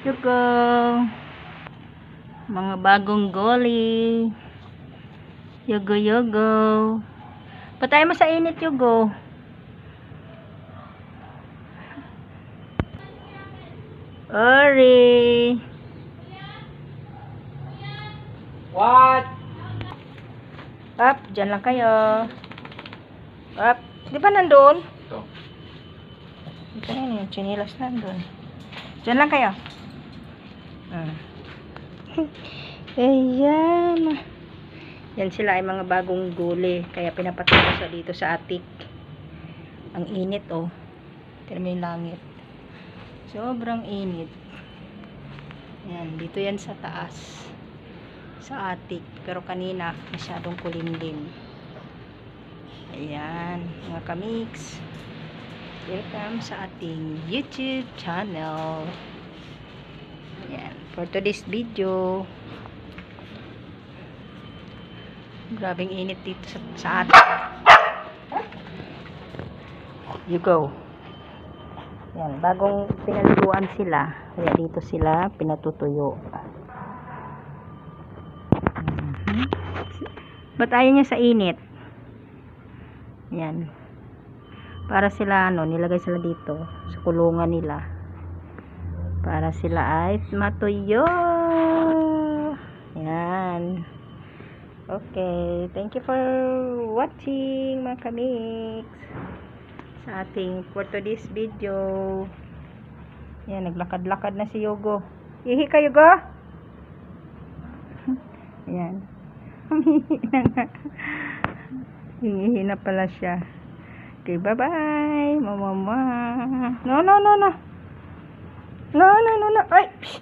Yugo. Mga bagong goli. Yugo, yugo. Patay mo sa init, Yugo. Ori. What? Up, dyan lang kayo. Up. Di ba nandun? Ito. Ito yun, yung chinilas nandun. Dyan lang kayo. Ayan. Yan sila ay mga bagong guli. Kaya pinapatay ko sa dito sa atik. Ang init, oh. Tignan mo yung langit. Sobrang init. Yan, dito yan sa taas. Sa atik. Pero kanina, masyadong kulimlim. Ayan, mga kamix. Welcome sa ating YouTube channel. Ayan, for today's video. Grabing init dito sa atik. You go. Yan, bagong pinaliguan sila. Kaya dito sila pinatutuyo. Ba't ayaw niya sa init? Yan. Para sila, nilagay sila dito sa kulungan nila. Para sila ay matuyo. Yan. Okay. Thank you for watching, mga kamix. Sa ating for today's video. Yan, naglakad-lakad na si Yugo. Ihi ka, Yugo? Yan. Humihina na. Hingihi na pala siya. Okay, bye-bye. Mama. No. No. Ay, psst.